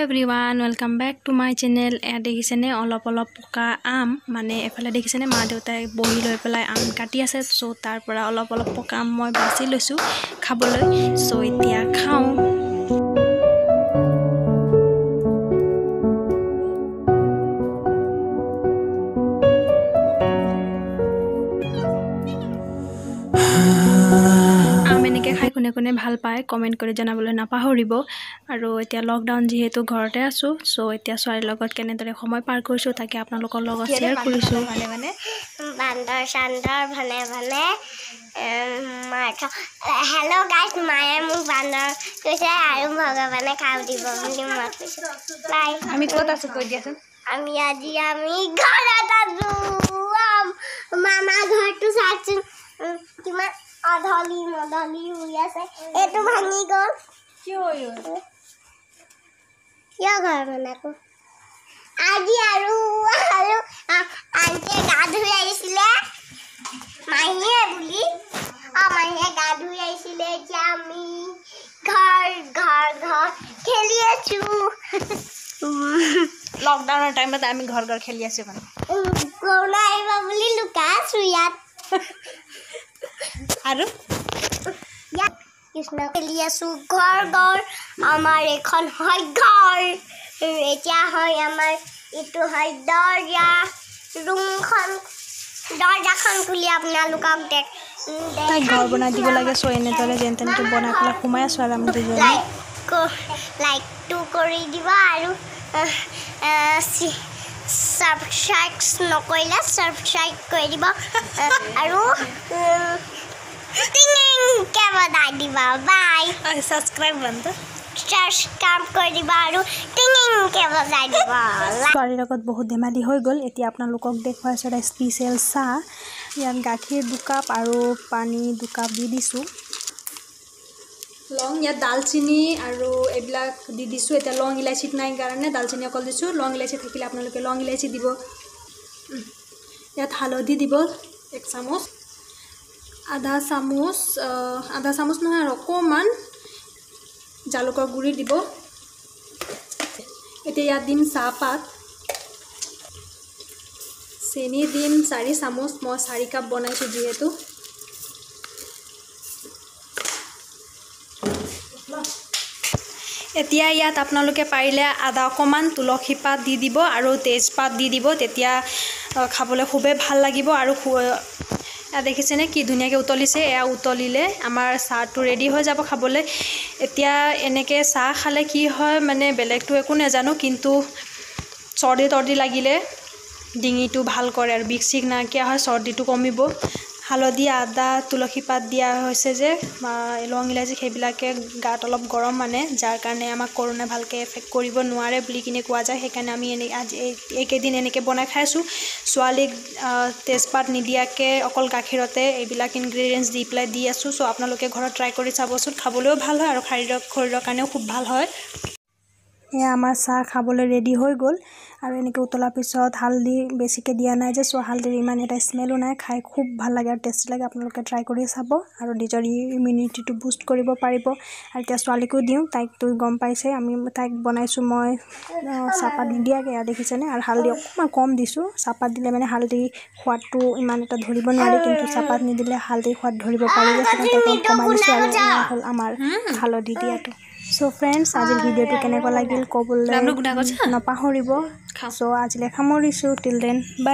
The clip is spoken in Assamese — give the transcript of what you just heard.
Everyone welcome back to my channel. ए देखिसेने अलप अलप पका आम माने एफाले देखिसेने मा देउताय बहि লৈ পেলাই आम काटि আছে। सो तार পৰা अलप अलप पका आम মই বাছি লৈছো খাবলৈ। सो এতিয়া খাও। কোনে কোনে ভাল পায় কমেন্ট কৰি জনাবলৈ নাপাহৰিব। আৰু এতিয়া লকডাউন যেহেতু ঘৰতে আছো, সো এতিয়া ছোৱালীৰ লগত কেনেদৰে সময় পাৰ কৰিছো তাকে আপোনালোকৰ লগত শেয়াৰ কৰিছো। মানে বান্দৰ চান্দৰ ভানে ভানে হেল্ল' গাইজ, মায়ে মোক বান্দৰ কৈছে আৰু ভগৱানে খাও দিব বুলি মই কৈছো। বাই। আমি ক'ত আছো কৈ দিয়াচোন। আমি ঘৰত আছো। মামা ঘৰটো চাচোন কিমান আধলি মধলি হৈ আছে। এইটো ভাঙি গ'ল কিয় ঘৰ বনাকো আজি আৰু আনকে গা ধুই আহিছিলে মাহীয়ে বুলি। মাহীয়ে গা ধুই আহিছিলে। এতিয়া আমি ঘৰ খেলি আছো। লকডাউনৰ টাইমত আমি ঘৰ খেলি আছো মানে কৰোণা আহিব বুলি লুকাই আছো ইয়াত। আৰু কৃষ্ণ খেলি আছো ঘৰ আমাৰ এখন হয় ঘৰ। এতিয়া হয় আমাৰ এইটো হয় দৰ্জা। ৰুমখন দৰ্জাখন খুলি আপোনালোকক তাই ঘৰ বনাই দিব লাগে। সো এনেদৰে যেন তেনেকে বনাই পেলাই সোমাই আছো আৰু আমি দুজনী। লাইকটো কৰি দিব আৰু সাবস্ক্ৰাইব নকৰিলে সাবস্ক্ৰাইব কৰি দিব আৰু টিং বজাই দিব। বাই। সাবস্ক্ৰাইব বন্ধ সাবস্ক্ৰাইব কৰি দিব আৰু টিং বজাই দিব। ছোৱালীৰ লগত বহুত ধেমালি হৈ গ'ল। এতিয়া আপোনালোকক দেখুৱাইছো এটা স্পেচিয়েল চাহ। ইয়াত গাখীৰ 2 কাপ আৰু পানী 2 কাপ দি দিছো। লং ইয়াত দালচিনি আৰু এইবিলাক দি দিছো। এতিয়া লং ইলাইচি নাই কাৰণে দালচিনি অকল দিছো। লং ইলাইচি থাকিলে আপোনালোকে লং ইলাইচি দিব। ইয়াত হালধি দিব 1 চামুচ, আধা চামুচ নহয় আৰু অকণমান জালুকৰ গুড়ি দিব। এতিয়া ইয়াত দিম চাহপাত, চেনি দিম 4 চামুচ। মই 4 কাপ বনাইছো যিহেতু। এতিয়া ইয়াত আপোনালোকে পাৰিলে আদা অকণমান, তুলসী পাত দি দিব আৰু তেজপাত দি দিব। তেতিয়া খাবলৈ খুবেই ভাল লাগিব। আৰু দেখিছেনে কি ধুনীয়াকৈ উতলিছে। এয়া উতলিলে আমাৰ চাহটো ৰেডি হৈ যাব খাবলৈ। এতিয়া এনেকৈ চাহ খালে কি হয় মানে বেলেগটো একো নাজানো, কিন্তু চৰ্দি লাগিলে ডিঙিটো ভাল কৰে আৰু বিষ চিক নাইকিয়া হয়, চৰ্দিটো কমিব। হালধি, আদা, তুলসী পাত দিয়া হৈছে যে লং ইলাইচি সেইবিলাকে গাত অলপ গৰম মানে, যাৰ কাৰণে আমাক কৰোণা ভালকৈ এফেক্ট কৰিব নোৱাৰে বুলি কিনে কোৱা যায়। সেইকাৰণে আমি আজি এইকেইদিন এনেকৈ বনাই খাইছোঁ। ছোৱালীক তেজপাত নিদিয়াকৈ অকল গাখীৰতে এইবিলাক ইনগ্ৰিডিয়েণ্টছ দি পেলাই দি আছোঁ। চ' আপোনালোকে ঘৰত ট্ৰাই কৰি চাবচোন। খাবলৈও ভাল হয় আৰু শৰীৰৰ কাৰণেও খুব ভাল হয়। এয়া আমাৰ চাহ খাবলৈ ৰেডি হৈ গ'ল। আৰু এনেকৈ উতলাৰ পিছত হালধি বেছিকৈ দিয়া নাই যে, চ' হালধিৰ ইমান এটা স্মেলো নাই। খাই খুব ভাল লাগে আৰু টেষ্টি লাগে। আপোনালোকে ট্ৰাই কৰি চাব আৰু নিজৰ ইমিউনিটিটো বুষ্ট কৰিব পাৰিব। আৰু এতিয়া ছোৱালীকো দিওঁ, তাইকতো গম পাইছে। তাইক বনাইছোঁ মই চাহপাত নিদিয়াকৈ, এয়া দেখিছেনে। আৰু হালধি অকণমান কম দিছোঁ। চাহপাত দিলে মানে হালধি সোৱাদটো ইমান এটা ধৰিব নোৱাৰি, কিন্তু চাহপাত নিদিলে হালধিৰ সোৱাদ ধৰিব পাৰি যে, সেইকাৰণে কমাই দিছোঁ। আৰু এয়া হ'ল আমাৰ হালধি দিয়াটো। চ' ফ্ৰেণ্ডছ, আজিৰ ভিডিঅ'টো কেনেকুৱা লাগিল ক'বলৈ নাপাহৰিব। চ' আজিলৈ সামৰিছোঁ। টিল দেন বাই।